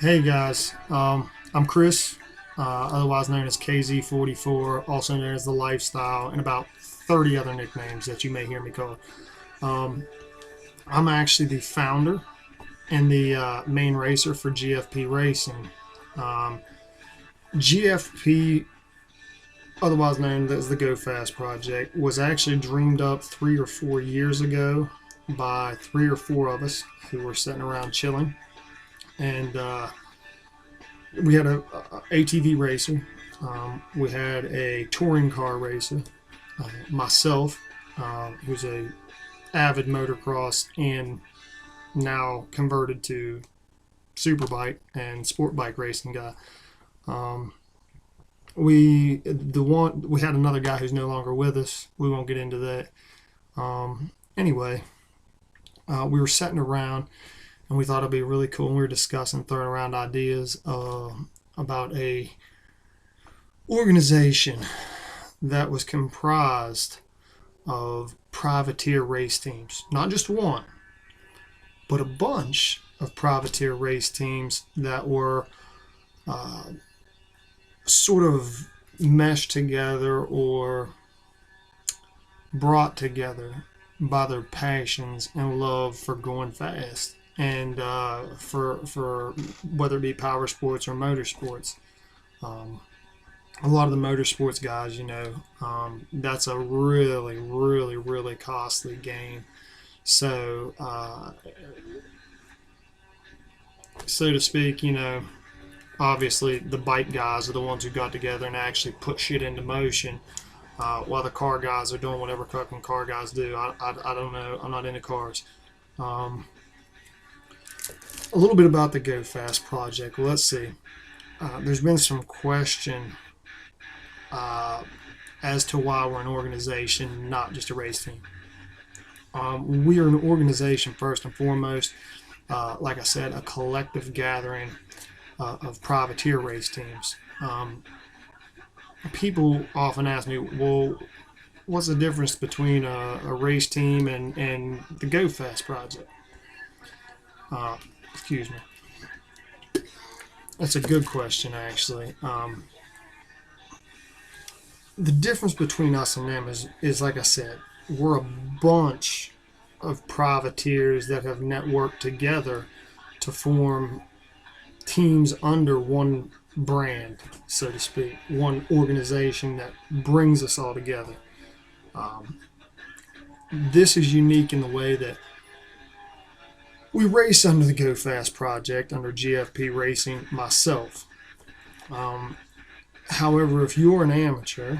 Hey guys, I'm Chris, otherwise known as KZ44, also known as The Lifestyle, and about 30 other nicknames that you may hear me call. Um, I'm actually the founder and the main racer for GFP Racing. Um, GFP, otherwise known as the Go Fast Project, was actually dreamed up 3 or 4 years ago by three or four of us who were sitting around chilling. And we had a ATV racer. We had a touring car racer. Myself, who's a avid motocross and now converted to superbike and sport bike racing guy. Um, we had another guy who's no longer with us. We won't get into that. Anyway, we were sitting around and we thought it'd be really cool. And we were discussing, throwing around ideas about a organization that was comprised of privateer race teams. Not just one, but a bunch of privateer race teams that were uh, sort of meshed together or brought together by their passions and love for going fast and for whether it be power sports or motorsports. Um, a lot of the motorsports guys, that's a really, really, really costly game. So, so to speak, obviously the bike guys are the ones who got together and actually put shit into motion, while the car guys are doing whatever fucking car guys do. I don't know. I'm not into cars. Um, a little bit about the Go Fast project. Well, let's see. There's been some question uh, as to why we're an organization, not just a race team. We are an organization first and foremost. Like I said, a collective gathering of privateer race teams. People often ask me, well, what's the difference between a race team and the Go Fast project? Uh, Excuse me. That's a good question, actually. The difference between us and them is like I said, we're a bunch of privateers that have networked together to form teams under one brand, so to speak, one organization that brings us all together. Um, this is unique in the way that we race under the Go Fast project, under GFP Racing, myself. Um, However, if you're an amateur,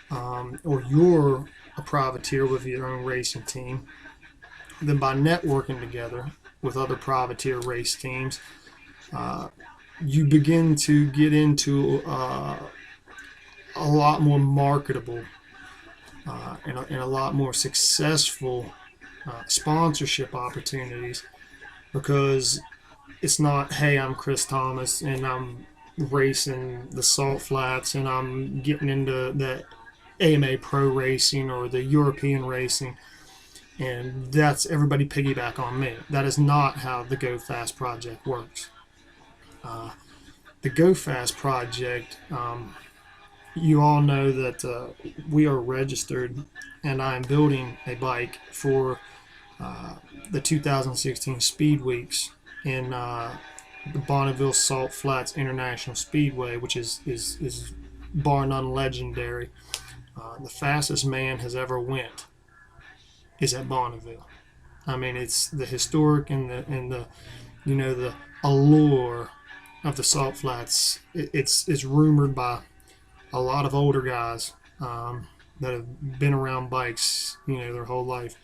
or you're a privateer with your own racing team, then by networking together with other privateer race teams, uh, you begin to get into a lot more marketable and a lot more successful sponsorship opportunities, because it's not, hey, I'm Chris Thomas and I'm racing the salt flats and I'm getting into the AMA pro racing or the European racing, and that's everybody piggyback on me. That is not how the Go Fast project works. Uh, the Go Fast project, you all know that we are registered, and I am building a bike for uh, the 2016 Speed Weeks in the Bonneville Salt Flats International Speedway, which is bar none legendary. The fastest man has ever went is at Bonneville. I mean, it's the historic and the the allure of the Salt Flats. It's rumored by a lot of older guys, that have been around bikes, their whole life,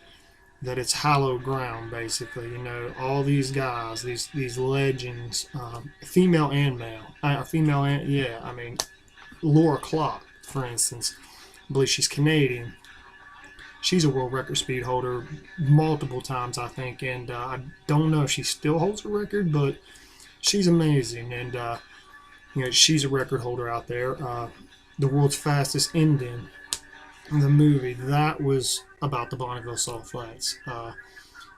that it's hallowed ground, basically. All these guys, these legends, female and male, female and, yeah. I mean, Laura Clark, for instance, I believe she's Canadian. She's a world record speed holder multiple times, I think, and I don't know if she still holds a record, but she's amazing, and she's a record holder out there. The world's fastest Indian, the movie that was about the Bonneville Salt Flats.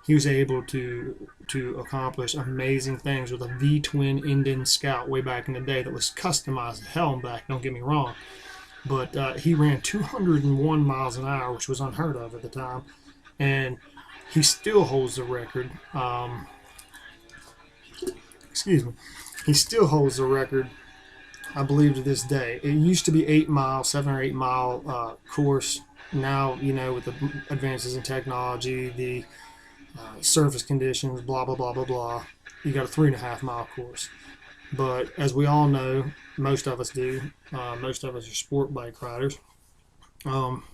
he was able to accomplish amazing things with a V twin Indian Scout way back in the day that was customized hell and back. Don't get me wrong, but he ran 201 miles an hour, which was unheard of at the time, and he still holds the record. Excuse me. He still holds the record, I believe, to this day. It used to be 8 mile, 7 or 8 mile course. Now, with the advances in technology, the surface conditions, blah, blah, blah, blah, blah, you got a 3.5 mile course. But as we all know, most of us do, most of us are sport bike riders, um,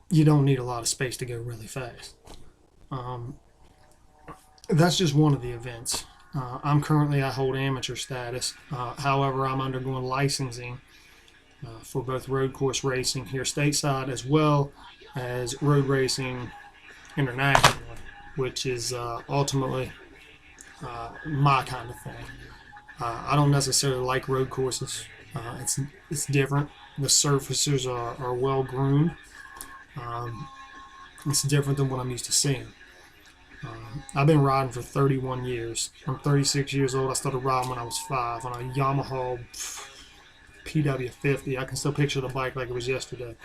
you don't need a lot of space to go really fast. Um, that's just one of the events. I hold amateur status. However, I'm undergoing licensing for both road course racing here stateside as well as road racing internationally, which is ultimately my kind of thing. I don't necessarily like road courses. It's different. The surfaces are well groomed. Um, it's different than what I'm used to seeing. I've been riding for 31 years. I'm 36 years old. I started riding when I was 5 on a Yamaha PW50. I can still picture the bike like it was yesterday.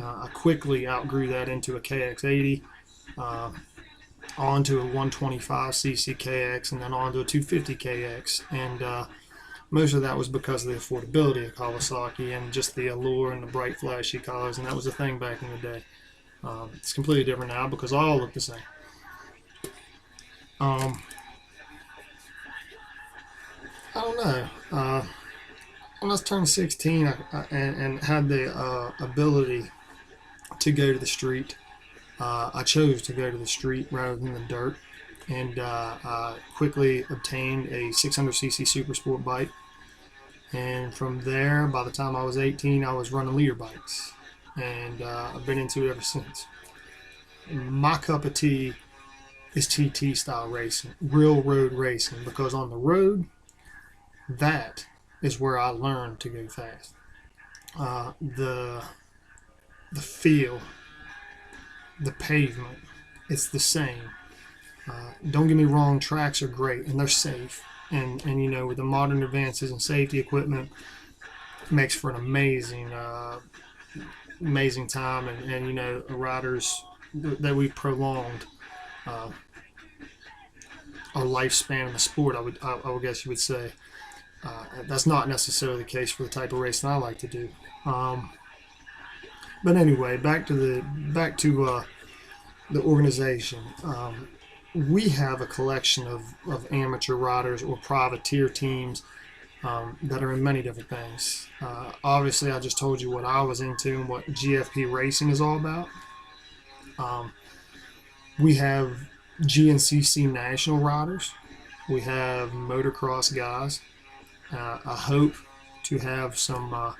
I quickly outgrew that into a KX80, onto a 125cc KX, and then onto a 250 KX. And most of that was because of the affordability of Kawasaki and just the allure and the bright flashy colors, and that was the thing back in the day. It's completely different now because all look the same. I don't know. When I turned 16 and had the ability to go to the street, I chose to go to the street rather than the dirt, and I quickly obtained a 600cc Super Sport bike. And from there, by the time I was 18, I was running leader bikes, and I've been into it ever since. My cup of tea is TT style racing, real road racing, because on the road, that is where I learned to go fast. The feel, the pavement, it's the same. Don't get me wrong, tracks are great and they're safe, and with the modern advances in safety equipment, makes for an amazing time, and riders that we've prolonged our lifespan in the sport. I would guess you would say. That's not necessarily the case for the type of racing I like to do. But anyway, back to the organization. We have a collection of amateur riders or privateer teams that are in many different things. Obviously, I just told you what I was into and what GFP racing is all about. We have GNCC national riders. We have motocross guys. I hope to have some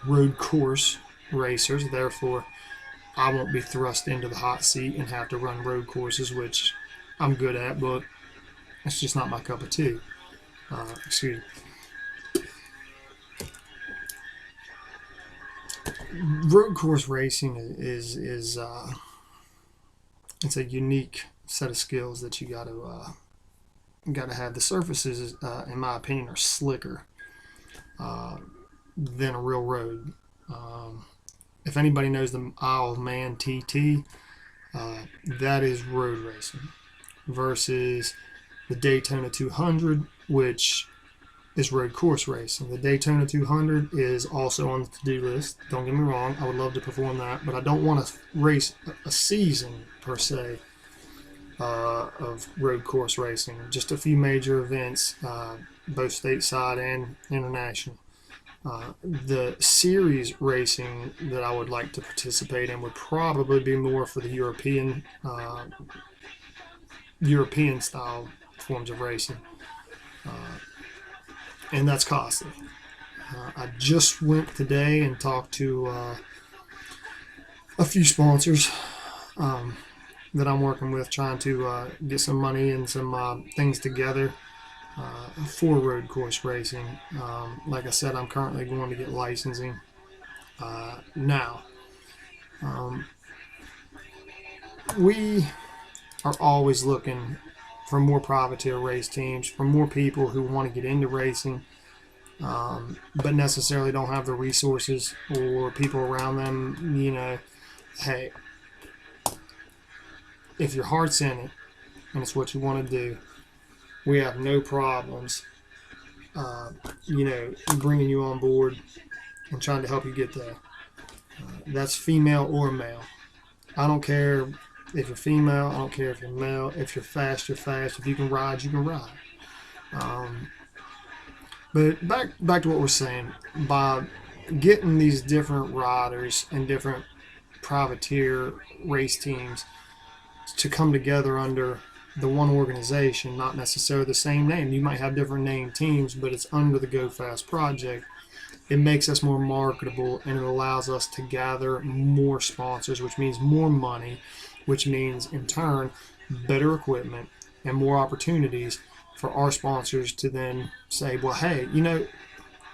road course racers. Therefore, I won't be thrust into the hot seat and have to run road courses, which I'm good at, but it's just not my cup of tea. Excuse me. Road course racing is it's a unique set of skills that you got to have. The surfaces, in my opinion, are slicker than a real road. If anybody knows the Isle of Man TT, that is road racing versus the Daytona 200, which is road course racing. The Daytona 200 is also on the to-do list. Don't get me wrong, I would love to perform that, but I don't want to race a season per se of road course racing. Just a few major events, both stateside and international. The series racing that I would like to participate in would probably be more for the European style forms of racing, and that's costly. I just went today and talked to a few sponsors that I'm working with, trying to get some money and some things together for road course racing. Like I said, I'm currently going to get licensing now. we are always looking for more privateer race teams, for more people who want to get into racing, but necessarily don't have the resources or people around them. Hey, if your heart's in it and it's what you want to do, we have no problems, bringing you on board and trying to help you get there. That's female or male. I don't care if you're female. I don't care if you're male. If you're fast, you're fast. If you can ride, you can ride. Um, but back to what we're saying. By getting these different riders and different privateer race teams to come together under the one organization, not necessarily the same name. You might have different named teams, but it's under the Go Fast project. It makes us more marketable, and it allows us to gather more sponsors, which means more money, which means in turn better equipment and more opportunities for our sponsors to then say, well, hey,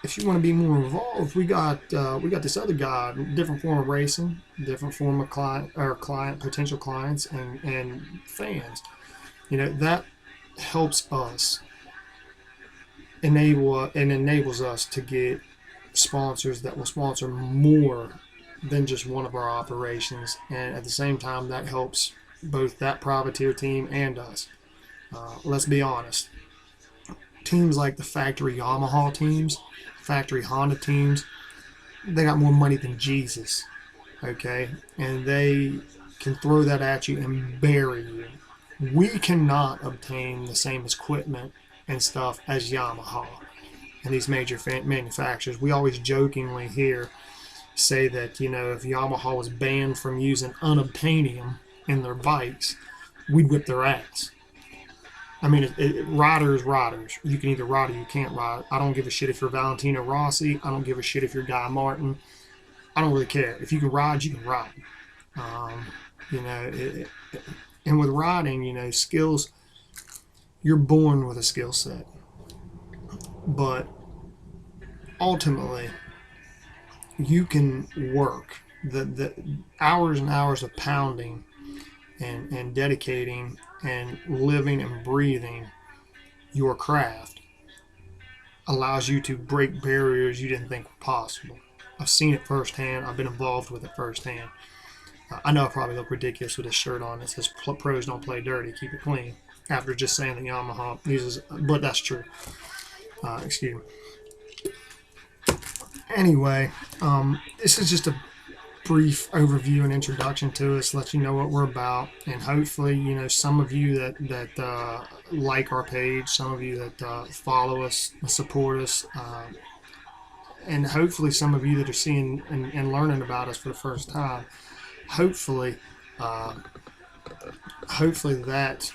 if you want to be more involved, we got this other guy, different form of racing, different form of client potential clients and fans. That helps us enables us to get sponsors that will sponsor more than just one of our operations, and at the same time that helps both that privateer team and us. Let's be honest, teams like the factory Yamaha teams, factory Honda teams, they got more money than Jesus, okay? And they can throw that at you and bury you. We cannot obtain the same equipment and stuff as Yamaha and these major manufacturers. We always jokingly say that, if Yamaha was banned from using unobtainium in their bikes, we'd whip their ass. I mean, riders. You can either ride or you can't ride. I don't give a shit if you're Valentino Rossi. I don't give a shit if you're Guy Martin. I don't really care. If you can ride, you can ride. Um, and with riding, skills, you're born with a skill set. But ultimately, you can work the hours and hours of pounding and dedicating and living and breathing your craft allows you to break barriers you didn't think were possible. I've seen it firsthand. I've been involved with it firsthand. I know I probably look ridiculous with this shirt on. It says "Pros don't play dirty, keep it clean." After just saying that Yamaha uses, but that's true. Excuse me. Anyway, this is just a brief overview and introduction to us, let you know what we're about, and hopefully, some of you that like our page, some of you that follow us, support us, and hopefully some of you that are seeing and learning about us for the first time. Hopefully, that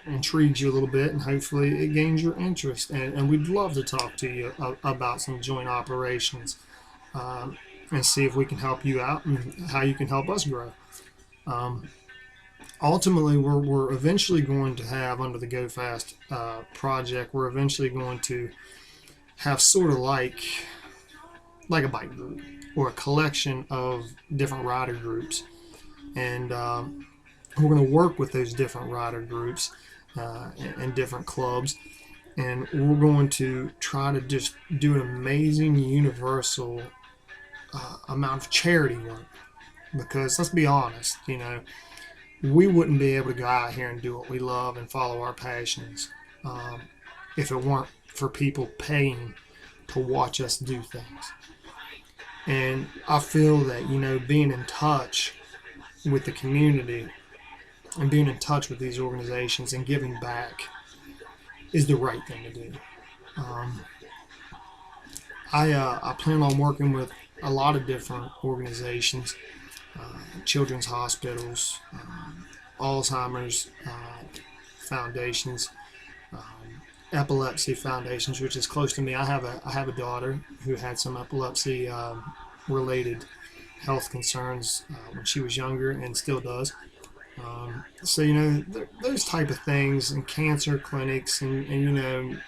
intrigues you a little bit, and hopefully it gains your interest. And we'd love to talk to you about some joint operations. And see if we can help you out and how you can help us grow. Ultimately, we're eventually going to have, under the Go Fast project, we're eventually going to have sort of like a bike group or a collection of different rider groups. And we're going to work with those different rider groups and different clubs. And we're going to try to just do an amazing universal amount of charity work, because let's be honest, we wouldn't be able to go out here and do what we love and follow our passions if it weren't for people paying to watch us do things. And I feel that being in touch with the community and being in touch with these organizations and giving back is the right thing to do. I plan on working with a lot of different organizations, children's hospitals, Alzheimer's foundations, epilepsy foundations, which is close to me. I have a daughter who had some epilepsy related health concerns when she was younger, and still does. So those type of things, and cancer clinics, and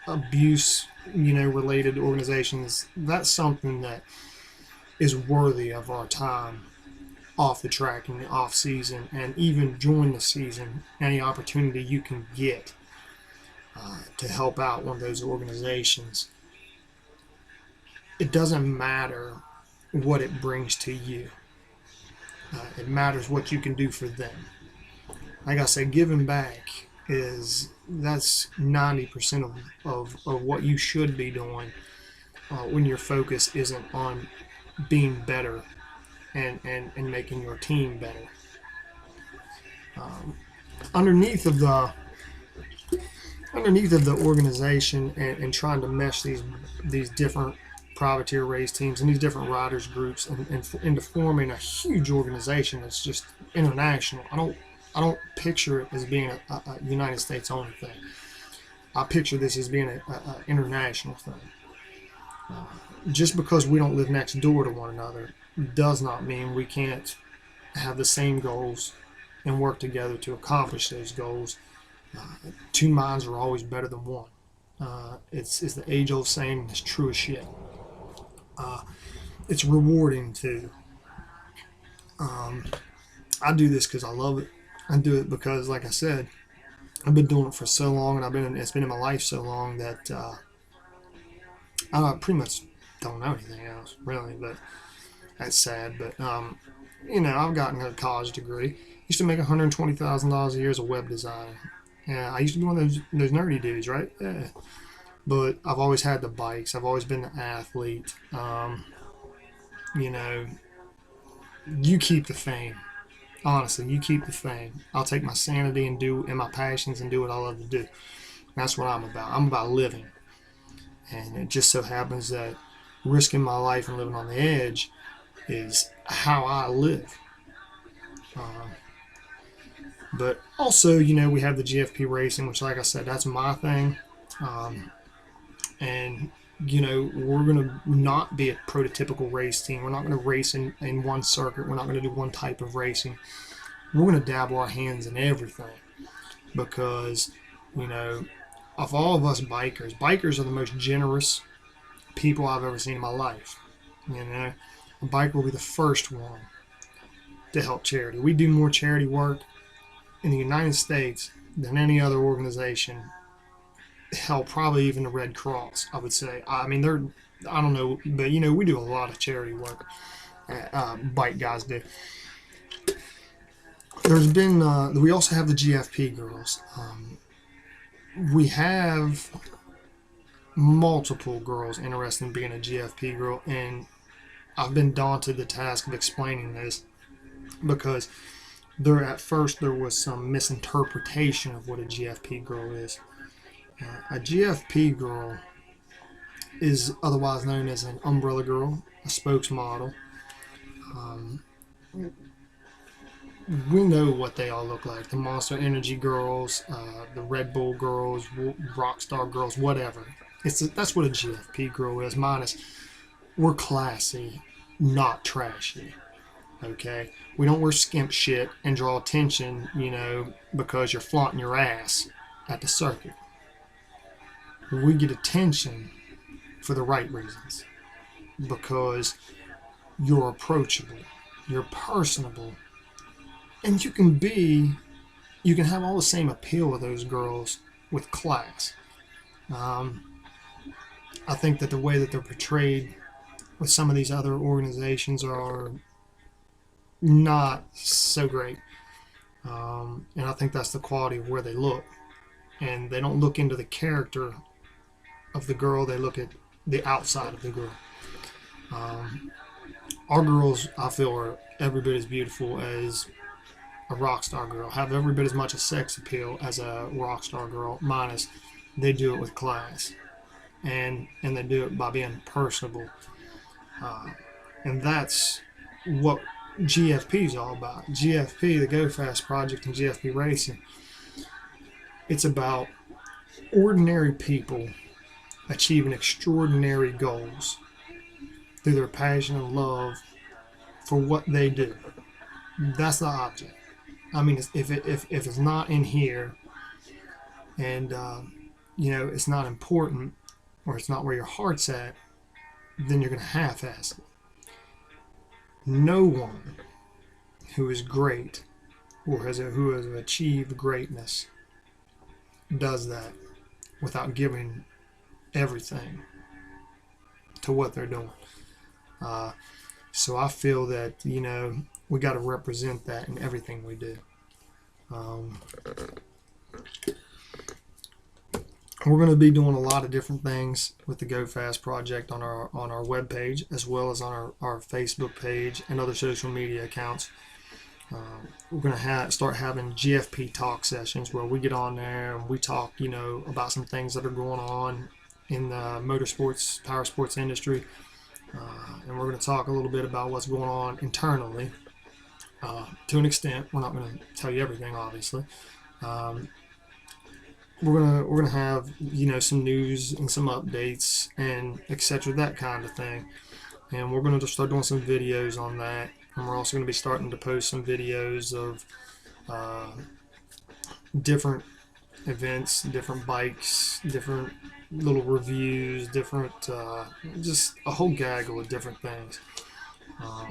abuse related organizations, that's something that is worthy of our time off the track in the off season and even during the season, any opportunity you can get to help out one of those organizations. It doesn't matter what it brings to you. It matters what you can do for them. Like I said, giving back that's 90% of what you should be doing when your focus isn't on being better and making your team better. Um, underneath of the organization and trying to mesh these different privateer race teams and these different riders groups and into forming a huge organization that's just international. I don't picture it as being a United States only thing. I picture this as being a international thing. Just because we don't live next door to one another does not mean we can't have the same goals and work together to accomplish those goals. Two minds are always better than one. It's the age-old saying, and it's true as shit. It's rewarding too. I do this because I love it. I do it because, like I said, I've been doing it for so long, and it's been in my life so long that I pretty much don't know anything else really. But that's sad. But I've gotten a college degree. Used to make $120,000 a year as a web designer. Yeah, I used to be one of those nerdy dudes, right? Yeah. But I've always had the bikes. I've always been the athlete. You know, you keep the fame. Honestly, you keep the fame. I'll take my sanity and my passions and do what I love to do. That's what I'm about. I'm about living. And it just so happens that risking my life and living on the edge is how I live. But also, we have the GFP racing, which, like I said, that's my thing. And we're going to not be a prototypical race team. We're not going to race in one circuit. We're not going to do one type of racing. We're going to dabble our hands in everything because, of all of us bikers are the most generous people I've ever seen in my life. A biker will be the first one to help charity. We do more charity work in the United States than any other organization. Hell, probably even the Red Cross, I would say. I mean, I don't know, but we do a lot of charity work. Bike guys do. There's been, we also have the GFP girls. We have multiple girls interested in being a GFP girl, and I've been daunted the task of explaining this because at first there was some misinterpretation of what a GFP girl is. A GFP girl is otherwise known as an umbrella girl, a spokesmodel. We know what they all look like. The Monster Energy girls, the Red Bull girls, Rockstar girls, whatever. That's what a GFP girl is, minus we're classy, not trashy. Okay? We don't wear skimp shit and draw attention, because you're flaunting your ass at the circuit. We get attention for the right reasons because you're approachable, you're personable, and you can have all the same appeal of those girls with class. I think that the way that they're portrayed with some of these other organizations are not so great. And I think that's the quality of where they look. And they don't look into the character of the girl, they look at the outside of the girl. Our girls, I feel, are every bit as beautiful as a rock star girl, have every bit as much a sex appeal as a rock star girl, minus they do it with class. And they do it by being personable. And that's what GFP is all about. GFP, the Go Fast Project, and GFP Racing, it's about ordinary people achieving extraordinary goals through their passion and love for what they do. That's the object. I mean, if it's not in here and it's not important or it's not where your heart's at, then you're going to half-ass it. No one who is great or who has achieved greatness does that without giving everything to what they're doing. So I feel that, we got to represent that in everything we do. We're going to be doing a lot of different things with the Go Fast project on our webpage, as well as on our Facebook page and other social media accounts. We're going to start having GFP talk sessions where we get on there and we talk, about some things that are going on in the motorsports, power sports industry. And we're going to talk a little bit about what's going on internally. To an extent, we're not going to tell you everything, obviously. We're gonna have some news and some updates and etc., that kind of thing. And we're gonna just start doing some videos on that. And we're also gonna be starting to post some videos of different events, different bikes, different little reviews, different just a whole gaggle of different things.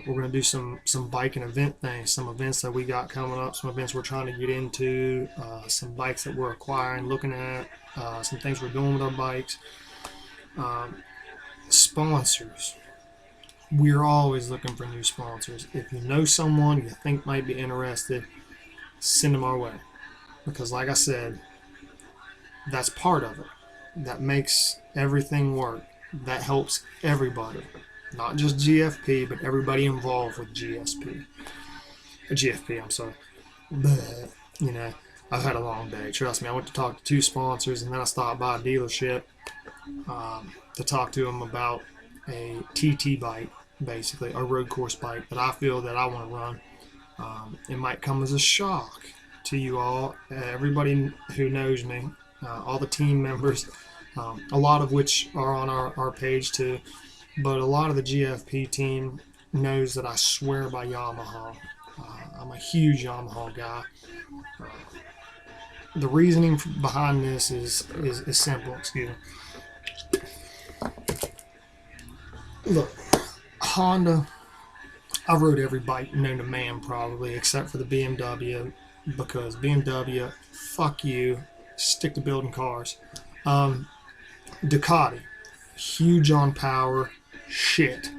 We're going to do some bike and event things, some events that we got coming up, some events we're trying to get into, some bikes that we're acquiring, looking at, some things we're doing with our bikes. Sponsors. We're always looking for new sponsors. If you know someone you think might be interested, send them our way. Because like I said, that's part of it. That makes everything work. That helps everybody. Not just GFP, but everybody involved with GFP, I'm sorry. But, I've had a long day. Trust me, I went to talk to 2 sponsors, and then I stopped by a dealership to talk to them about a TT bike, basically, a road course bike that I feel that I want to run. It might come as a shock to you all, everybody who knows me, all the team members, a lot of which are on our page too. But a lot of the GFP team knows that I swear by Yamaha. I'm a huge Yamaha guy. The reasoning behind this is simple. Excuse me. Look, Honda, I've rode every bike known to man probably, except for the BMW, because BMW, fuck you, stick to building cars. Ducati, huge on power, shit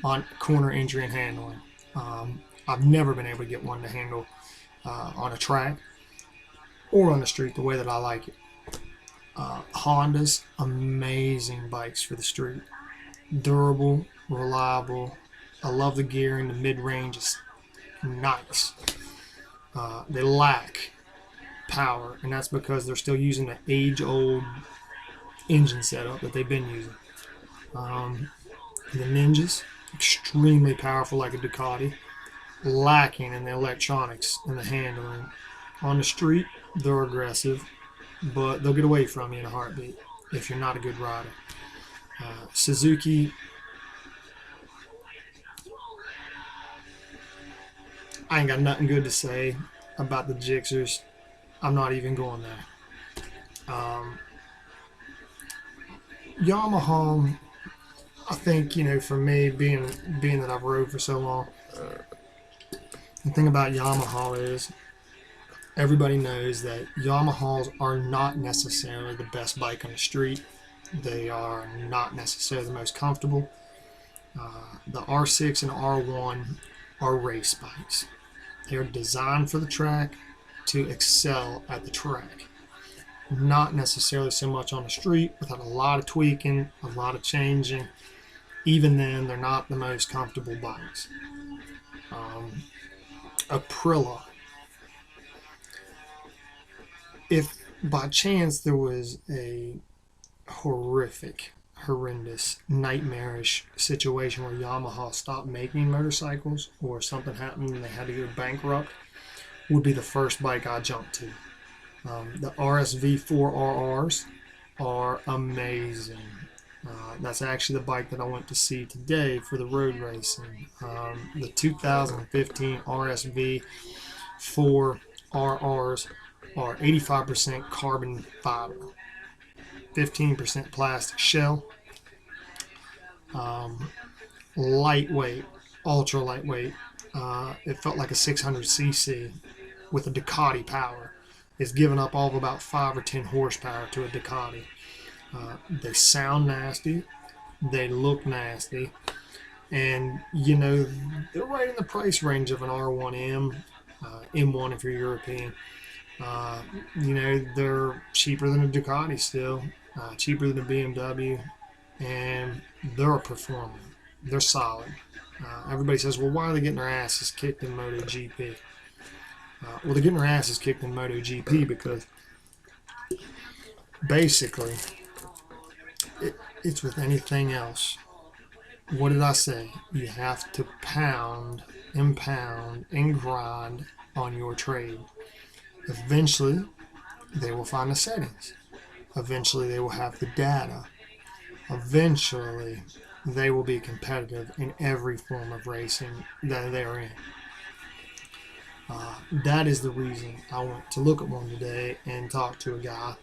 on corner entry and handling. I've never been able to get one to handle on a track or on the street the way that I like it. Honda's amazing bikes for the street. Durable, reliable. I love the gearing. The mid-range is nice. They lack power, and that's because they're still using the age-old engine setup that they've been using. The Ninjas, extremely powerful like a Ducati, lacking in the electronics and the handling. On the street, they're aggressive, but they'll get away from you in a heartbeat if you're not a good rider. Suzuki, I ain't got nothing good to say about the Gixxers. I'm not even going there. Yamaha, I think, for me, being that I've rode for so long, the thing about Yamaha is everybody knows that Yamahas are not necessarily the best bike on the street. They are not necessarily the most comfortable. The R6 and R1 are race bikes. They're designed for the track to excel at the track. Not necessarily so much on the street, without a lot of tweaking, a lot of changing. Even then, they're not the most comfortable bikes. Aprilia. If by chance there was a horrendous, nightmarish situation where Yamaha stopped making motorcycles or something happened and they had to go bankrupt, would be the first bike I jump to. The RSV4RRs are amazing. That's actually the bike that I went to see today for the road racing. The 2015 RSV4RRs are 85% carbon fiber, 15% plastic shell, lightweight, ultra lightweight. It felt like a 600cc with a Ducati power. It's given up all of about 5 or 10 horsepower to a Ducati. They sound nasty. They look nasty. And, they're right in the price range of an R1M, M1 if you're European. Uh, they're cheaper than a Ducati still, cheaper than a BMW, and they're a performer. They're solid. Everybody says, well, why are they getting their asses kicked in MotoGP? Well, they're getting their asses kicked in MotoGP because basically it's with anything else. What did I say? You have to pound and pound and grind on your trade. Eventually, they will find the settings. Eventually, they will have the data. Eventually, they will be competitive in every form of racing that they are in. That is the reason I want to look at one today and talk to a guy.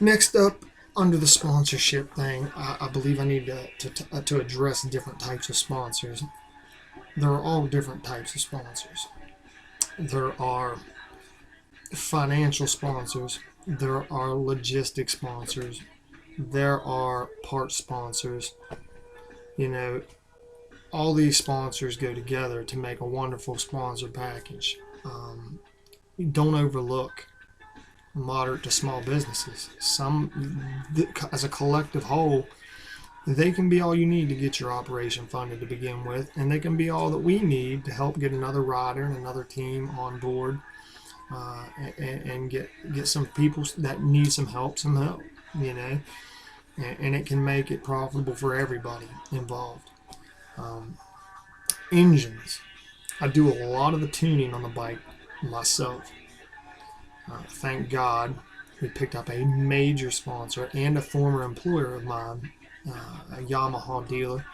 Next up, under the sponsorship thing, I believe I need to address different types of sponsors. There are all different types of sponsors. There are financial sponsors. There are logistic sponsors. There are part sponsors. All these sponsors go together to make a wonderful sponsor package. Don't overlook moderate to small businesses. As a collective whole, they can be all you need to get your operation funded to begin with, and they can be all that we need to help get another rider and another team on board, and get some people that need some help, and it can make it profitable for everybody involved. Engines. I do a lot of the tuning on the bike myself. Thank God we picked up a major sponsor and a former employer of mine, a Yamaha dealer,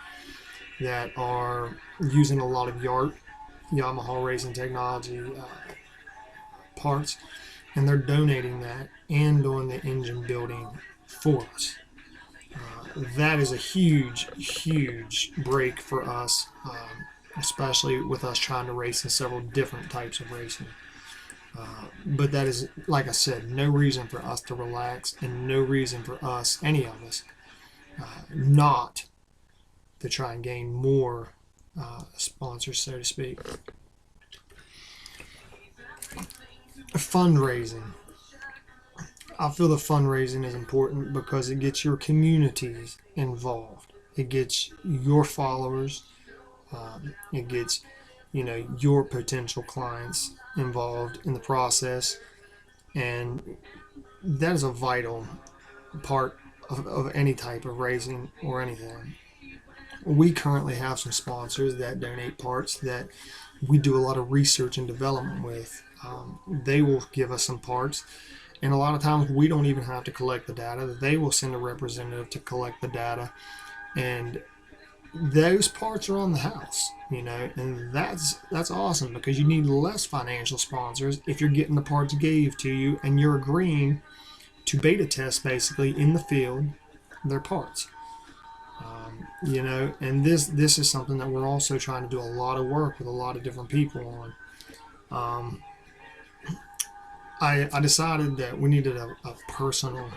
that are using a lot of Yamaha racing technology parts, and they're donating that and doing the engine building for us. That is a huge, huge break for us, especially with us trying to race in several different types of racing. But that is, like I said, no reason for us to relax, and no reason for us, any of us, not to try and gain more sponsors, so to speak. Fundraising. I feel the fundraising is important because it gets your communities involved. It gets your followers. It gets, your potential clients involved in the process, and that is a vital part of any type of racing or anything. We currently have some sponsors that donate parts that we do a lot of research and development with. They will give us some parts, and a lot of times we don't even have to collect the data. They will send a representative to collect the data, and those parts are on the house, and that's awesome because you need less financial sponsors if you're getting the parts gave to you and you're agreeing to beta test basically in the field their parts. And this is something that we're also trying to do a lot of work with a lot of different people on. I decided that we needed a personal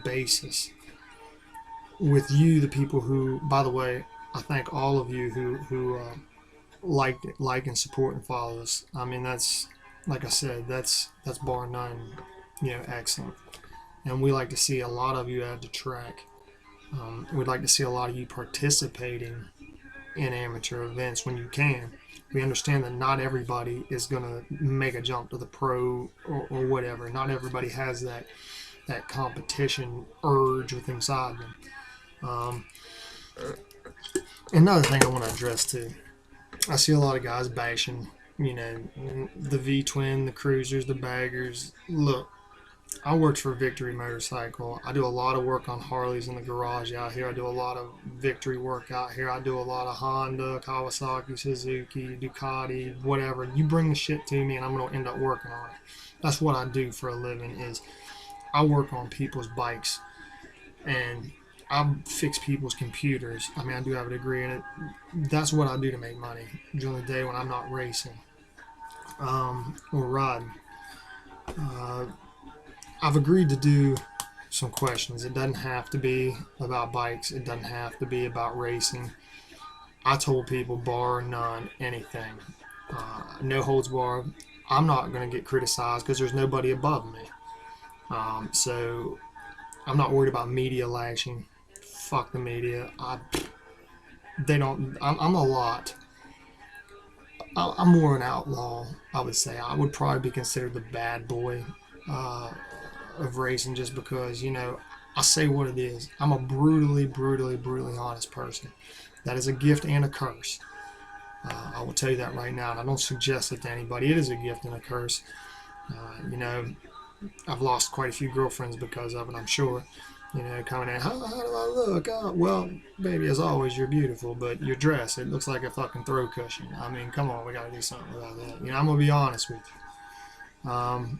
basis with you, the people who, by the way, I thank all of you who like and support and follow us. I mean, that's, like I said, that's bar none, excellent. And we like to see a lot of you add to track. We'd like to see a lot of you participating in amateur events when you can. We understand that not everybody is going to make a jump to the pro or whatever. Not everybody has that competition urge within inside them. Another thing I want to address too, I see a lot of guys bashing, the V-twin, the cruisers, the baggers. Look, I worked for Victory Motorcycle. I do a lot of work on Harleys in the garage out here. I do a lot of Victory work out here. I do a lot of Honda, Kawasaki, Suzuki, Ducati, whatever. You bring the shit to me and I'm going to end up working on it. That's what I do for a living, is I work on people's bikes. And I fix people's computers. I mean, I do have a degree in it. That's what I do to make money during the day when I'm not racing or riding. Uh, I've agreed to do some questions. It doesn't have to be about bikes. It doesn't have to be about racing. I told people, bar none, anything. No holds barred. I'm not going to get criticized because there's nobody above me. So I'm not worried about media lashing. Fuck the media. They don't. I'm a lot. I'm more an outlaw. I would say I would probably be considered the bad boy uh, of racing, just because I say what it is. I'm a brutally, brutally, brutally honest person. That is a gift and a curse. I will tell you that right now, and I don't suggest it to anybody. It is a gift and a curse. I've lost quite a few girlfriends because of it, I'm sure. Coming in, how do I look? Oh, well, baby, as always, you're beautiful, but your dress, it looks like a fucking throw cushion. I mean, come on, we got to do something about that. I'm going to be honest with you.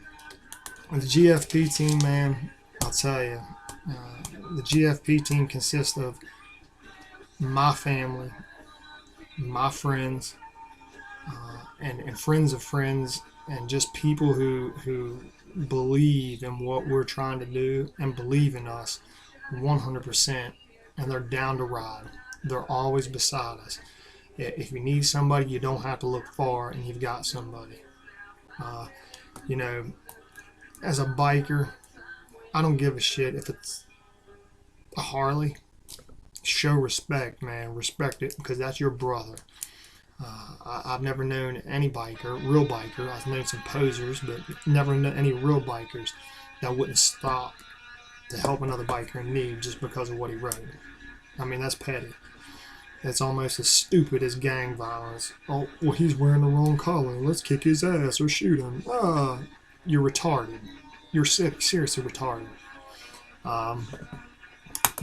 With the GFP team, man, I'll tell you, the GFP team consists of my family, my friends, and friends of friends, and just people who believe in what we're trying to do and believe in us 100%, and they're down to ride. They're always beside us. If you need somebody, you don't have to look far, and you've got somebody. Uh, you know, as a biker, I don't give a shit if it's a Harley. Show respect, man. Respect it, because that's your brother. I've never known any biker, real biker. I've known some posers, but never known any real bikers that wouldn't stop to help another biker in need just because of what he rode. I mean, that's petty. It's almost as stupid as gang violence. Oh, well, he's wearing the wrong color. Let's kick his ass or shoot him. You're retarded. You're sick, seriously retarded.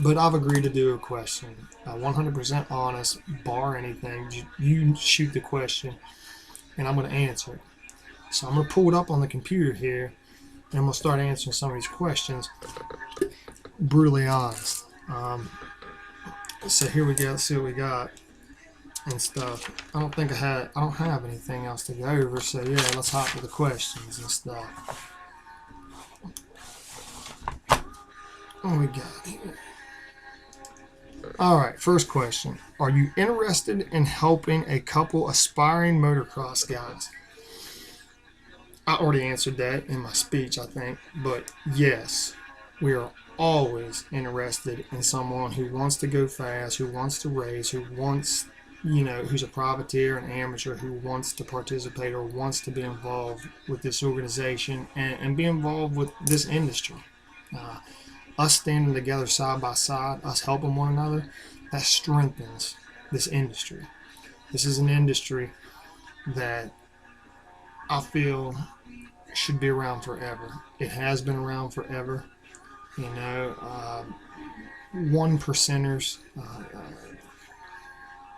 But I've agreed to do a question. 100% honest, bar anything. You shoot the question, and I'm going to answer it. So I'm going to pull it up on the computer here, and I'm going to start answering some of these questions. Brutally honest. So here we go. Let's see what we got and stuff. I don't have anything else to go over. So yeah, let's hop to the questions and stuff. What we got here? All right, first question. Are you interested in helping a couple aspiring motocross guys? I already answered that in my speech, I think. But yes, we are always interested in someone who wants to go fast, who wants to race, who wants, who's a privateer, an amateur, who wants to participate or wants to be involved with this organization and be involved with this industry. Us standing together side by side, us helping one another, that strengthens this industry. This is an industry that I feel should be around forever. It has been around forever. One percenters,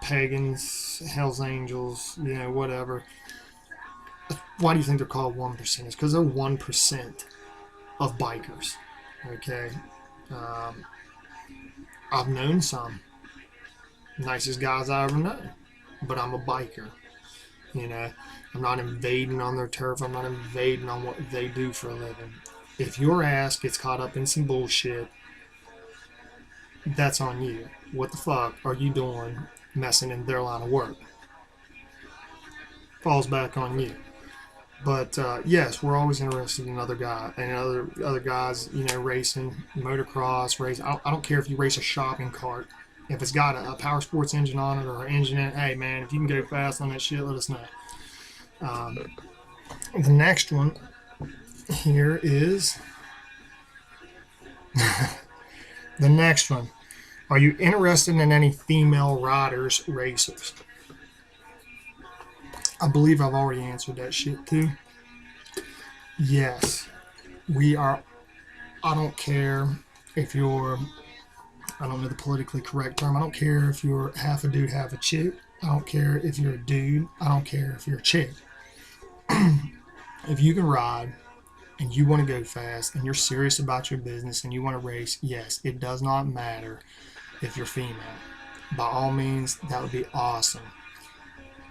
pagans, Hell's Angels, whatever. Why do you think they're called one percenters? Because they're 1% of bikers. Okay. I've known some nicest guys I ever known, but I'm a biker. I'm not invading on their turf. I'm not invading on what they do for a living. If your ass gets caught up in some bullshit, that's on you. What the fuck are you doing messing in their line of work? Falls back on you. But yes, we're always interested in other guys, racing, motocross, race. I don't care if you race a shopping cart. If it's got a power sports engine on it or an engine in it, hey man, if you can go fast on that shit, let us know. The next one here is the next one. Are you interested in any female riders, racers? I believe I've already answered that shit too. Yes, we are. I don't care if you're, I don't know the politically correct term. I don't care if you're half a dude, half a chick. I don't care if you're a dude. I don't care if you're a chick. If you can ride, and you want to go fast and you're serious about your business and you want to race, yes, it does not matter if you're female. By all means, that would be awesome.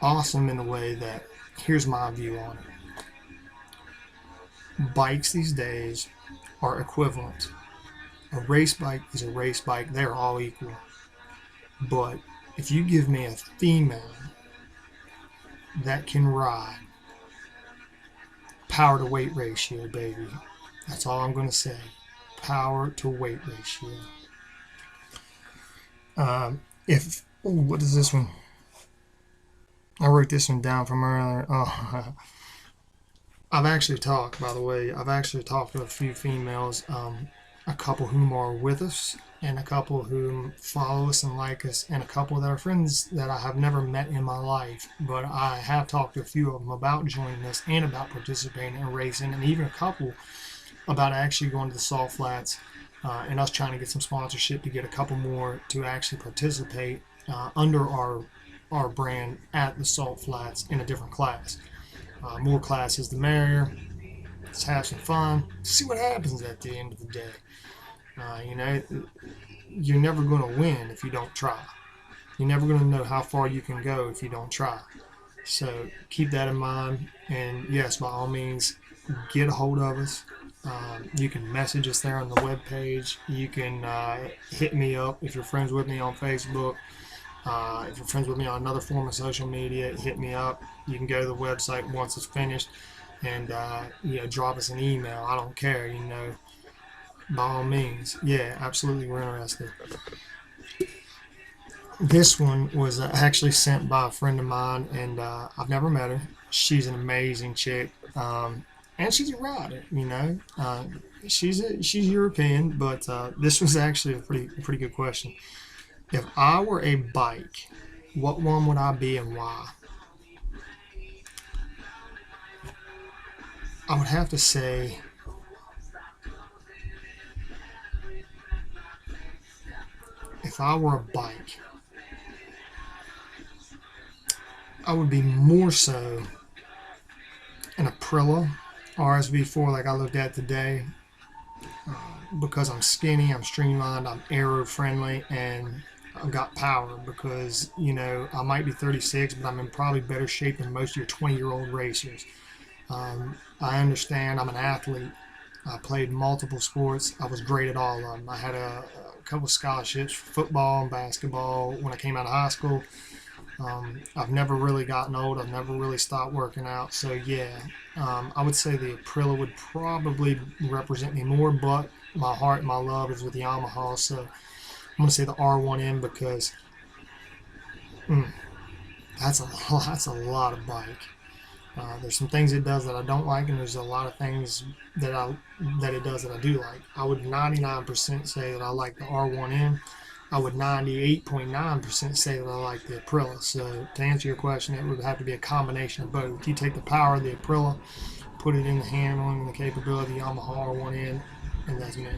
Awesome in the way that, here's my view on it. Bikes these days are equivalent. A race bike is a race bike, they're all equal. But if you give me a female that can ride, power to weight ratio, baby. That's all I'm going to say. Power to weight ratio. What is this one? I wrote this one down from earlier. Oh, I've actually talked to a few females, a couple whom are with us, and a couple whom follow us and like us, and a couple that are friends that I have never met in my life. But I have talked to a few of them about joining us and about participating in racing, and even a couple about actually going to the Salt Flats and us trying to get some sponsorship to get a couple more to actually participate under our brand at the Salt Flats in a different class. More classes, the merrier. Let's have some fun. See what happens at the end of the day. You're never going to win if you don't try. You're never going to know how far you can go if you don't try. So keep that in mind. And yes, by all means, get a hold of us. You can message us there on the webpage. You can hit me up if you're friends with me on Facebook. If you're friends with me on another form of social media, hit me up. You can go to the website once it's finished and drop us an email. I don't care, by all means. Yeah, absolutely, we're interested. This one was actually sent by a friend of mine, and I've never met her. She's an amazing chick, and she's a rider. She's European, but this was actually a pretty good question. If I were a bike, what one would I be and why? I would have to say if I were a bike, I would be more so an Aprilia RSV4 like I looked at today, because I'm skinny, I'm streamlined, I'm aero friendly, and I've got power because, I might be 36, but I'm in probably better shape than most of your 20-year-old racers. I understand I'm an athlete. I played multiple sports. I was great at all of them. I had a couple scholarships for football and basketball when I came out of high school. I've never really gotten old. I've never really stopped working out. So, yeah, I would say the Aprilia would probably represent me more, but my heart and my love is with Yamaha. So I'm going to say the R1M because that's a lot of bike. There's some things it does that I don't like, and there's a lot of things that it does that I do like. I would 99% say that I like the R1M. I would 98.9% say that I like the Aprilia. So to answer your question, it would have to be a combination of both. You take the power of the Aprilia, put it in the handling and the capability of the Yamaha R1M, and that's me.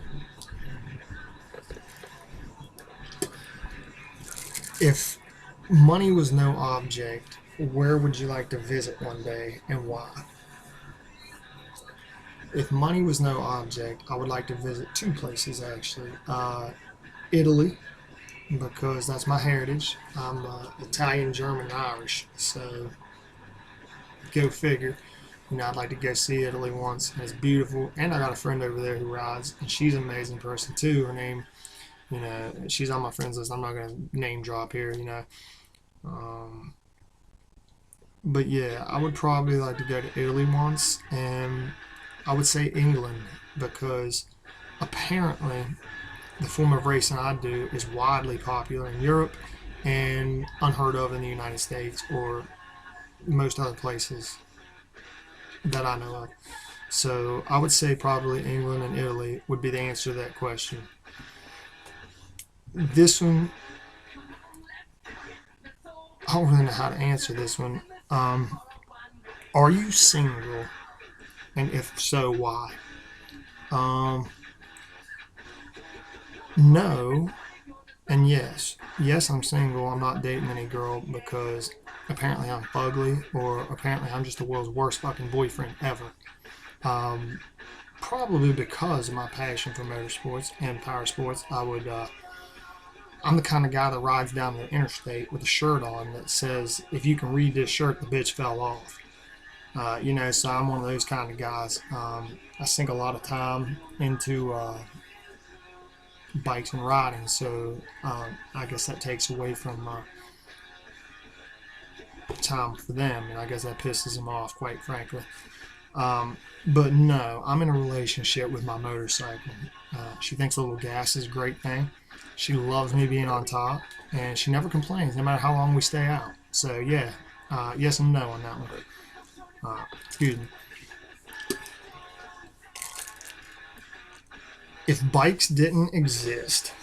If money was no object, where would you like to visit one day and why? If money was no object, I would like to visit two places actually. Italy, because that's my heritage. I'm Italian, German, and Irish, so go figure. I'd like to go see Italy once, and it's beautiful. And I got a friend over there who rides, and she's an amazing person too. Her name, she's on my friends list. I'm not gonna name drop here, But yeah, I would probably like to go to Italy once, and I would say England because apparently the form of racing I do is widely popular in Europe and unheard of in the United States or most other places that I know of. So I would say probably England and Italy would be the answer to that question. This one, I don't really know how to answer this one. Are you single? And if so, why? No, and yes. Yes, I'm single. I'm not dating any girl because apparently I'm fugly or apparently I'm just the world's worst fucking boyfriend ever. Probably because of my passion for motorsports and power sports. I'm the kind of guy that rides down the interstate with a shirt on that says, "If you can read this shirt, the bitch fell off." So I'm one of those kind of guys. I sink a lot of time into bikes and riding, so I guess that takes away from time for them, and I guess that pisses them off, quite frankly. But no, I'm in a relationship with my motorcycle. She thinks a little gas is a great thing. She loves me being on top, and she never complains, no matter how long we stay out. So yeah, yes and no on that one. Excuse me. If bikes didn't exist,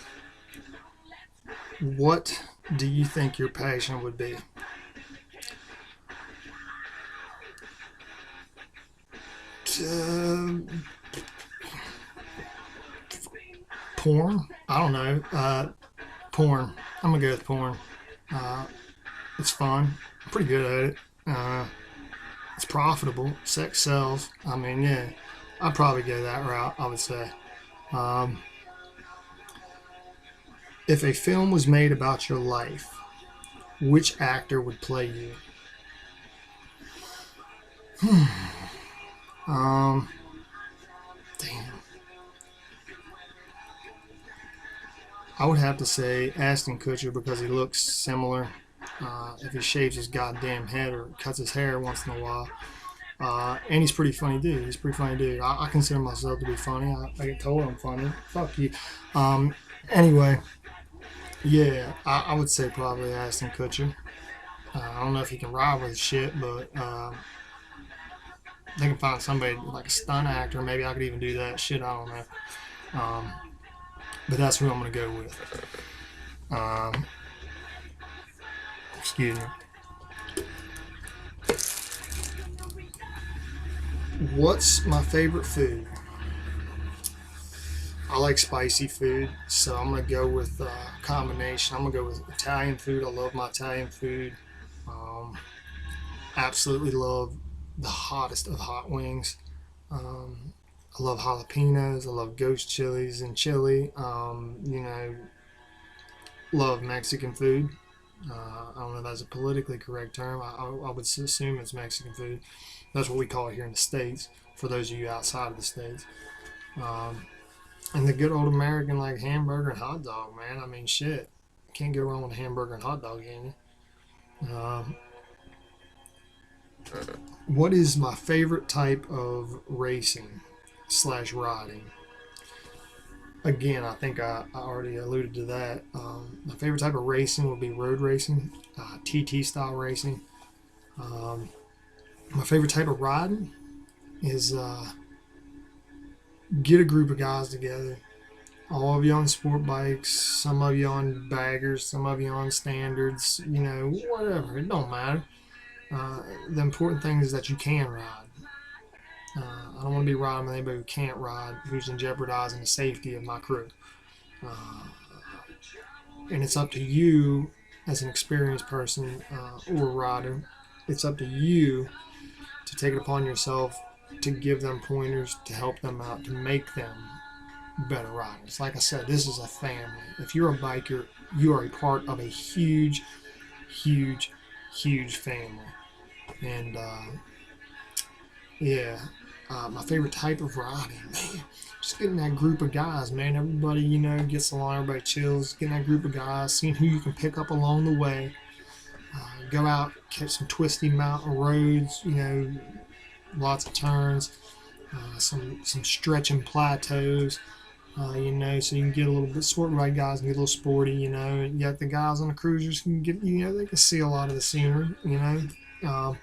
what do you think your passion would be? Uh, Porn? I don't know. Porn. I'm gonna go with porn. Uh, it's fun. I'm pretty good at it. It's profitable. Sex sells. I mean, yeah, I'd probably go that route. I would say. Um, if a film was made about your life, which actor would play you? Um, Damn. I would have to say Ashton Kutcher because he looks similar. If he shaves his goddamn head or cuts his hair once in a while. And he's pretty funny dude. He's a pretty funny dude. I consider myself to be funny. I get told I'm funny. Fuck you. Um, anyway, yeah, I would say probably Ashton Kutcher. I don't know if he can ride with shit, but they can find somebody like a stunt actor. Maybe I could even do that shit. I don't know. But that's who I'm gonna go with. Um, Excuse me. What's my favorite food? I like spicy food, so I'm gonna go with a combination. I'm gonna go with Italian food. I love my Italian food. Um, Absolutely love the hottest of hot wings. Um, I love jalapenos. I love ghost chilies and chili. Love Mexican food. I don't know if that's a politically correct term. I would assume it's Mexican food. That's what we call it here in the States, for those of you outside of the States. Um, and the good old American, like, hamburger and hot dog, man. I mean, shit. Can't go wrong with a hamburger and hot dog, can you? What is my favorite type of racing slash riding? Again, I think I already alluded to that. My favorite type of racing would be road racing, TT style racing. Um, my favorite type of riding is get a group of guys together. All of you on sport bikes, some of you on baggers, some of you on standards, whatever. It don't matter. The important thing is that you can ride. I don't want to be riding with anybody who can't ride, who's in jeopardizing the safety of my crew. Uh, and it's up to you, as an experienced person or rider, it's up to you to take it upon yourself to give them pointers, to help them out, to make them better riders. Like I said, this is a family. If you're a biker, you are a part of a huge, huge, huge family. And yeah, my favorite type of riding, man. Just getting that group of guys, man. Everybody, gets along, everybody chills. Getting that group of guys, seeing who you can pick up along the way. Go out, catch some twisty mountain roads, lots of turns, some stretching plateaus, so you can get a little bit sport bike guys can get a little sporty, and yet the guys on the cruisers can get, they can see a lot of the scenery, Um,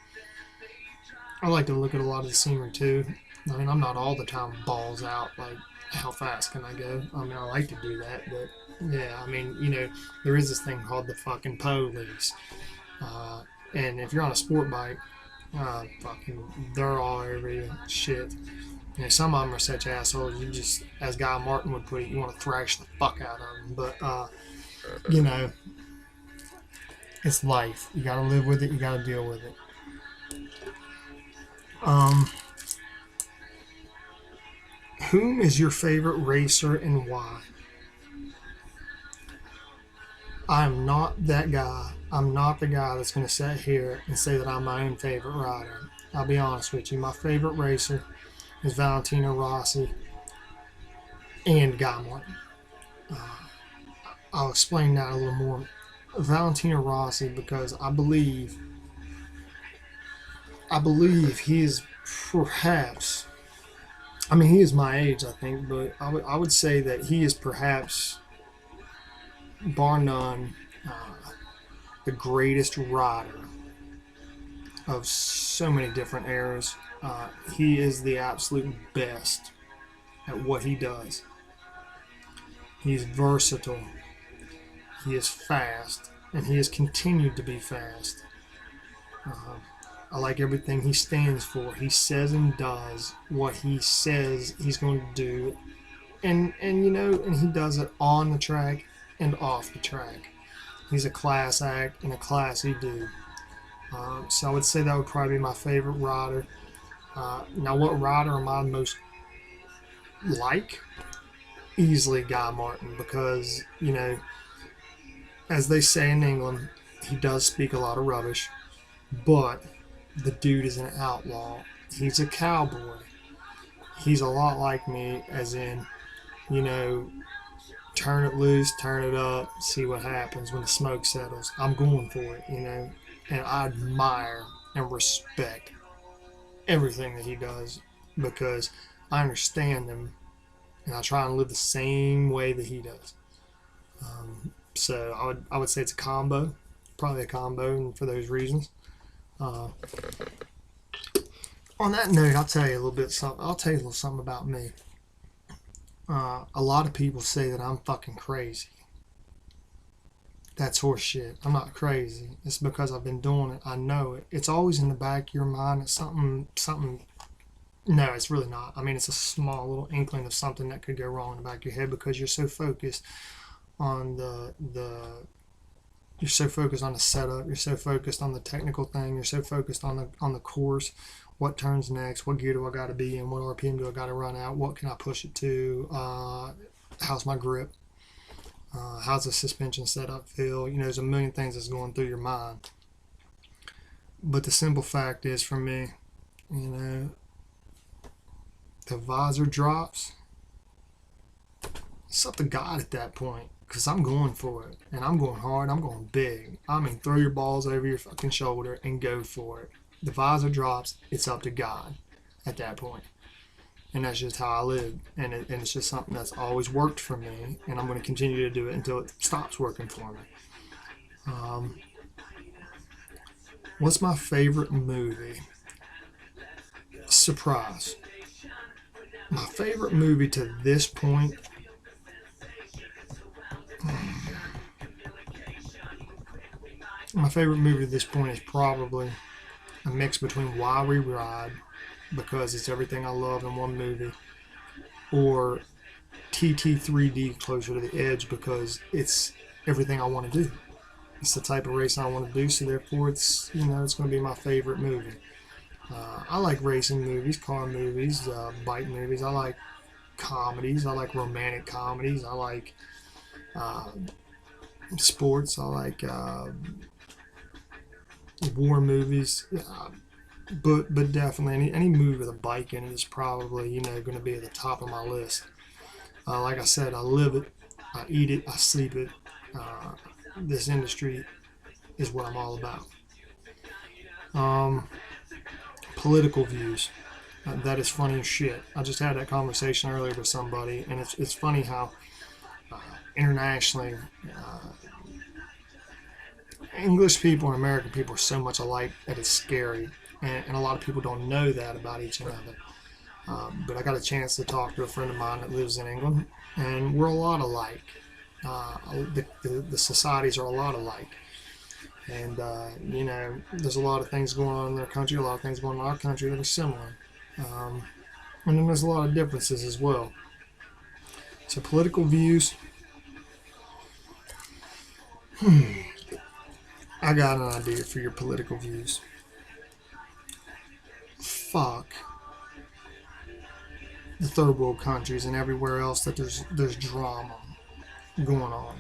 I like to look at a lot of the scenery too. I mean, I'm not all the time balls out, like, how fast can I go? I mean, I like to do that, but yeah, I mean, there is this thing called the fucking police. Uh, and if you're on a sport bike, they're all over you. Shit. Some of them are such assholes. You just, as Guy Martin would put it, you want to thrash the fuck out of them. But, you know, it's life. You got to live with it. You got to deal with it. Um, Whom is your favorite racer and why? I'm not that guy. I'm not the guy that's going to sit here and say that I'm my own favorite rider. I'll be honest with you. My favorite racer is Valentino Rossi and Guy Martin. I'll explain that a little more. Valentino Rossi, because I believe he is perhaps, I mean, he is my age, I think, but I would say that he is perhaps, bar none, the greatest rider of so many different eras. He is the absolute best at what he does. He's versatile, he is fast, and he has continued to be fast. I like everything he stands for. He says and does what he says he's going to do, and he does it on the track and off the track. He's a class act and a classy dude. So I would say that would probably be my favorite rider. Now, what rider am I most like? Easily Guy Martin, because as they say in England, he does speak a lot of rubbish, but the dude is an outlaw. He's a cowboy. He's a lot like me, as in, you know, turn it loose, turn it up, see what happens when the smoke settles. I'm going for it. And I admire and respect everything that he does, because I understand him and I try and live the same way that he does. So I would say it's a combo, probably a combo, and for those reasons. Uh, on that note, I'll tell you a little bit something. I'll tell you a little something about me. A lot of people say that I'm fucking crazy. That's horseshit. I'm not crazy. It's because I've been doing it. I know it. It's always in the back of your mind. It's something. No, it's really not. I mean, it's a small little inkling of something that could go wrong in the back of your head, because you're so focused on you're so focused on the setup. You're so focused on the technical thing. You're so focused on the course. What turns next? What gear do I got to be in? What RPM do I got to run out? What can I push it to? How's my grip? How's the suspension setup feel? There's a million things that's going through your mind. But the simple fact is, for me, the visor drops. It's up to God at that point, because I'm going for it, and I'm going hard. I'm going big. I mean, throw your balls over your fucking shoulder and go for it. The visor drops. It's up to God at that point. And that's just how I live. And it's just something that's always worked for me. And I'm going to continue to do it until it stops working for me. What's my favorite movie? Surprise. My favorite movie to this point. My favorite movie to this point is probably a mix between Why We Ride, because it's everything I love in one movie, or TT3D, Closer to the Edge, because it's everything I want to do. It's the type of racing I want to do, so therefore it's going to be my favorite movie. I like racing movies, car movies, bike movies. I like comedies. I like romantic comedies. I like sports. I like war movies. But definitely any movie with a bike in it is probably going to be at the top of my list. Like I said, I live it, I eat it, I sleep it. This industry is what I'm all about. Political views. That is funny as shit. I just had that conversation earlier with somebody, and it's funny how internationally, English people and American people are so much alike that it's scary, and a lot of people don't know that about each other. But I got a chance to talk to a friend of mine that lives in England, and we're a lot alike. The societies are a lot alike. And, there's a lot of things going on in their country, a lot of things going on in our country that are similar. And then there's a lot of differences as well. So political views. I got an idea for your political views. Fuck the third world countries and everywhere else that there's drama going on.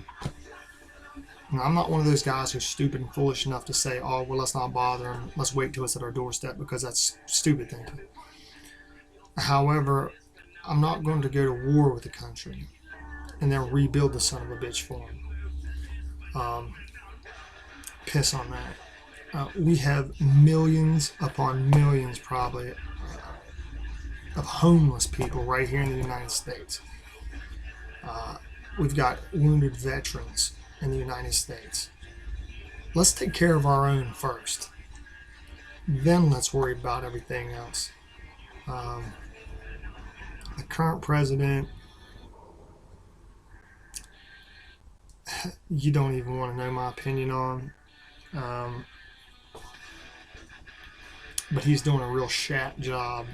And I'm not one of those guys who's stupid and foolish enough to say, oh, well, let's not bother and let's wait till it's at our doorstep, because that's stupid thinking. However, I'm not going to go to war with the country and then rebuild the son of a bitch for them. Piss on that. We have millions upon millions, probably, of homeless people right here in the United States. We've got wounded veterans in the United States. Let's take care of our own first. Then let's worry about everything else. The current president, you don't even want to know my opinion on. But he's doing a real shat job,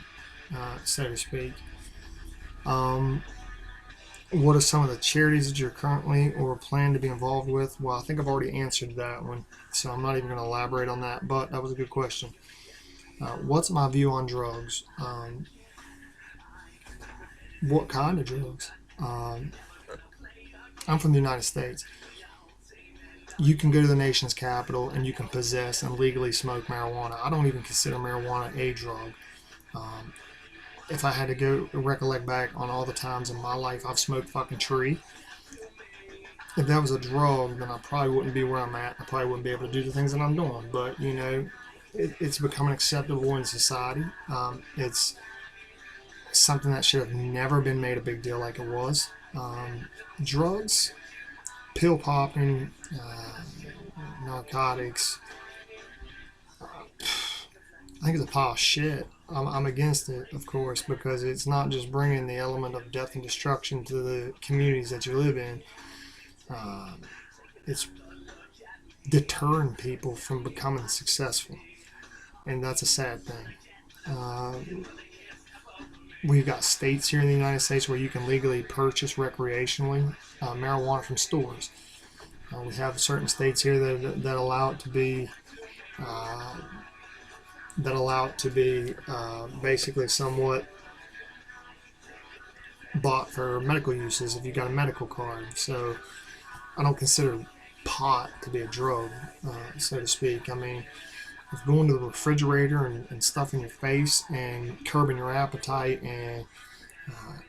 so to speak. What are some of the charities that you're currently or plan to be involved with? Well, I think I've already answered that one, so I'm not even going to elaborate on that, but that was a good question. What's my view on drugs? What kind of drugs? I'm from the United States. You can go to the nation's capital and you can possess and legally smoke marijuana. I don't even consider marijuana a drug. If I had to go recollect back on all the times in my life I've smoked fucking tree, if that was a drug, then I probably wouldn't be where I'm at. I probably wouldn't be able to do the things that I'm doing. But, you know, it's becoming acceptable in society. It's something that should have never been made a big deal like it was. Drugs, pill popping, narcotics, I think it's a pile of shit. I'm against it, of course, because it's not just bringing the element of death and destruction to the communities that you live in. It's deterring people from becoming successful, and that's a sad thing. We've got states here in the United States where you can legally purchase recreationally marijuana from stores. We have certain states here that allow it to be basically somewhat bought for medical uses if you got a medical card. So I don't consider pot to be a drug, so to speak. I mean, if going to the refrigerator and stuffing your face and curbing your appetite and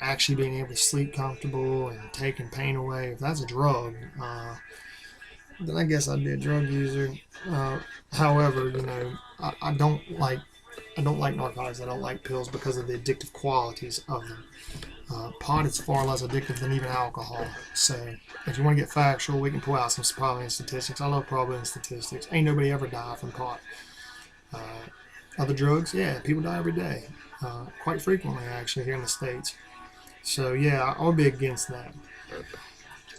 actually being able to sleep comfortable and taking pain away, if that's a drug, then I guess I'd be a drug user. However, you know, I don't like narcotics. I don't like pills because of the addictive qualities of them. Pot is far less addictive than even alcohol. So if you want to get factual, we can pull out some probability and statistics. I love probability and statistics. Ain't nobody ever died from pot. Other drugs, yeah, people die every day. Quite frequently, actually, here in the States. So yeah, I'll be against that.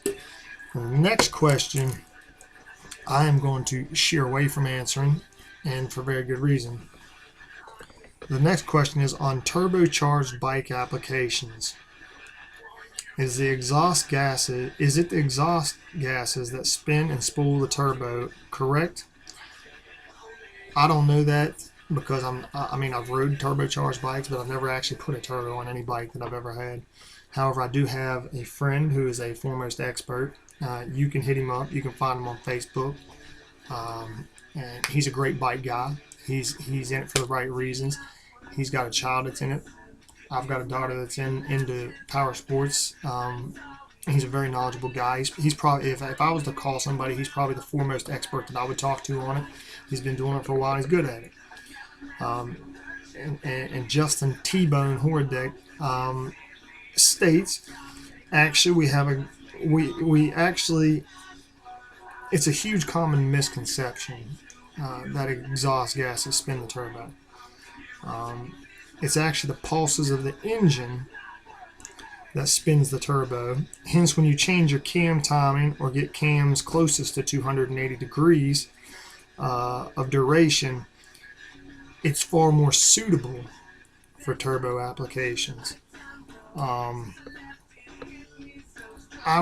The next question I am going to sheer away from answering, and for very good reason. The next question is on turbocharged bike applications. Is it the exhaust gases that spin and spool the turbo correct? I don't know that because I've rode turbocharged bikes, but I've never actually put a turbo on any bike that I've ever had. However, I do have a friend who is a foremost expert. You can hit him up. You can find him on Facebook. And he's a great bike guy. He's in it for the right reasons. He's got a child that's in it. I've got a daughter that's into power sports. He's a very knowledgeable guy. He's probably, if I was to call somebody, he's probably the foremost expert that I would talk to on it. He's been doing it for a while. He's good at it. And Justin T-Bone Hordeck states, actually, it's a huge common misconception that exhaust gases spin the turbo. It's actually the pulses of the engine that spins the turbo. Hence, when you change your cam timing or get cams closest to 280 degrees of duration, it's far more suitable for turbo applications. I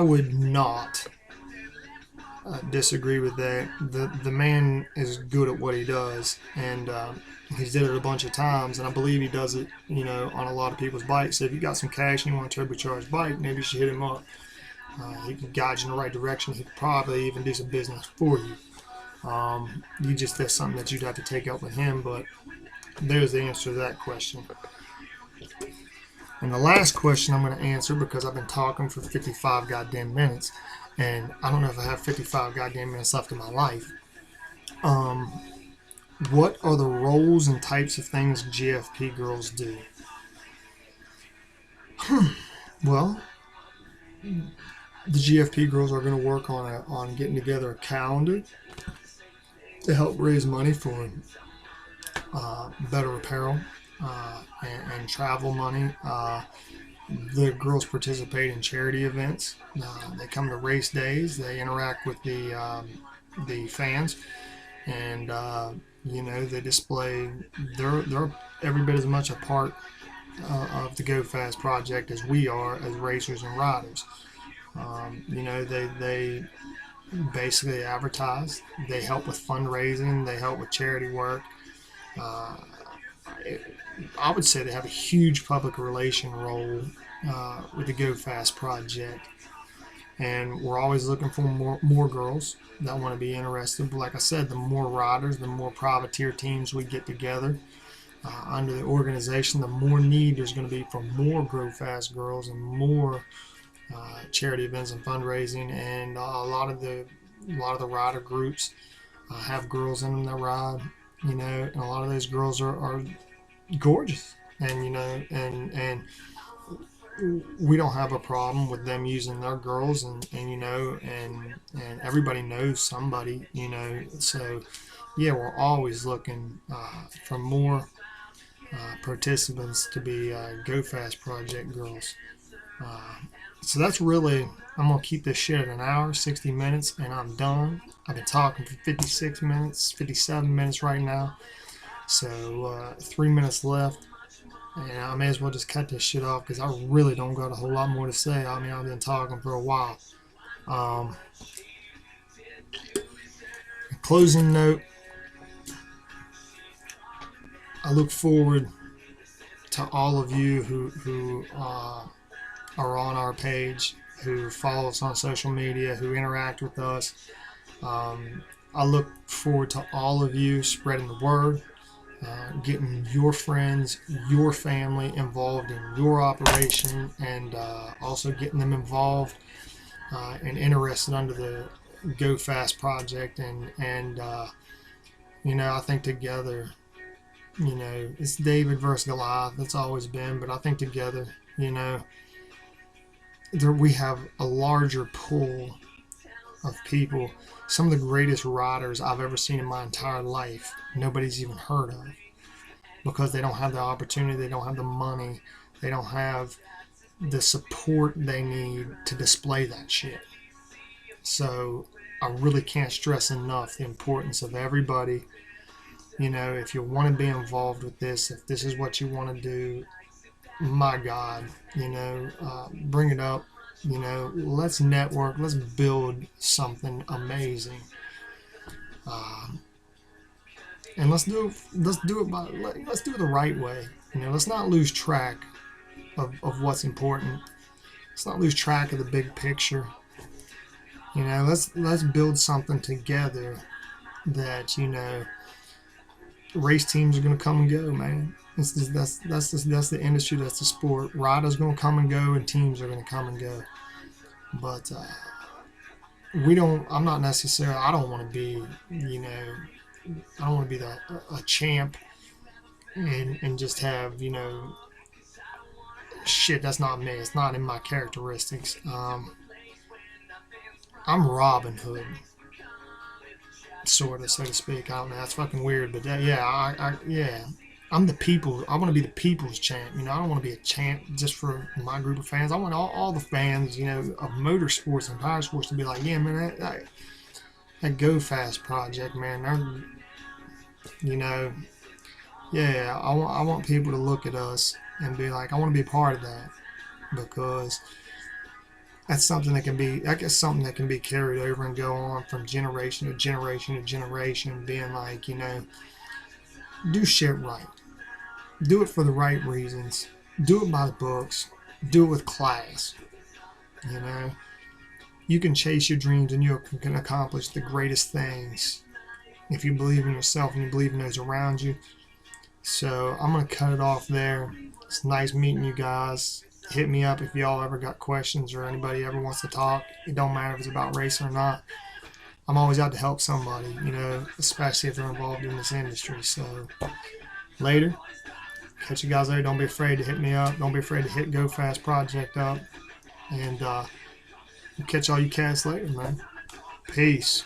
would not disagree with that. The man is good at what he does, and he's did it a bunch of times, and I believe he does it, on a lot of people's bikes. So if you got some cash and you want a turbocharged bike, maybe you should hit him up. He can guide you in the right direction. He could probably even do some business for you. That's something that you'd have to take up with him, but there's the answer to that question. And the last question I'm going to answer, because I've been talking for 55 goddamn minutes, and I don't know if I have 55 goddamn minutes left in my life. What are the roles and types of things GFP girls do? Well, the GFP girls are going to work on getting together a calendar to help raise money for better apparel and travel money. The girls participate in charity events. They come to race days. They interact with the fans, and they display. They're every bit as much a part of the Go Fast project as we are as racers and riders. They basically advertise. They help with fundraising. They help with charity work. Uh, I would say they have a huge public relation role with the Go Fast project, and we're always looking for more girls that want to be interested. But like I said, the more riders, the more privateer teams we get together under the organization, the more need there's going to be for more Go Fast girls and more charity events and fundraising. And a lot of the rider groups have girls in them that ride. And a lot of those girls are gorgeous, and we don't have a problem with them using their girls, and everybody knows somebody, so yeah, we're always looking for more participants to be Go Fast project girls. uh, so that's really, I'm gonna keep this shit at an hour 60 minutes and I'm done. I've been talking for 56 minutes, 57 minutes right now, so 3 minutes left. And I may as well just cut this shit off because I really don't got a whole lot more to say. I mean, I've been talking for a while. Um, Closing note, I look forward to all of you who are on our page, who follow us on social media, who interact with us. I look forward to all of you spreading the word, getting your friends, your family involved in your operation, and also getting them involved and interested under the Go Fast project. And I think together, it's David versus Goliath. That's always been, but I think together, we have a larger pool of people. Some of the greatest riders I've ever seen in my entire life, nobody's even heard of, because they don't have the opportunity, they don't have the money, they don't have the support they need to display that shit. So I really can't stress enough the importance of everybody. If you want to be involved with this, if this is what you want to do, my God, bring it up. Let's network, let's build something amazing. And let's do it the right way. Let's not lose track of what's important. Let's not lose track of the big picture. Let's build something together that, race teams are gonna come and go, man. That's the industry, that's the sport. Riders gonna come and go, and teams are gonna come and go. But I'm not necessarily. I don't want to be, I don't want to be a champ and just have, shit. That's not me. It's not in my characteristics. I'm Robin Hood, sort of, so to speak. I don't know. That's fucking weird, but yeah. I'm the people. I want to be the people's champ. I don't want to be a champ just for my group of fans. I want all the fans, of motorsports and power sports to be like, yeah, man, that Go Fast project, man. Yeah. I want people to look at us and be like, I want to be a part of that, because that's something that can be, I guess, something that can be carried over and go on from generation to generation to generation, being like, do shit right, do it for the right reasons, do it by the books, do it with class. You know, you can chase your dreams and you can accomplish the greatest things if you believe in yourself and you believe in those around you. So I'm going to cut it off there. It's nice meeting you guys. Hit me up if y'all ever got questions or anybody ever wants to talk. It don't matter if it's about racing or not. I'm always out to help somebody, especially if they're involved in this industry. So later, catch you guys later. Don't be afraid to hit me up. Don't be afraid to hit Go Fast Project up. And catch all you cats later, man. Peace.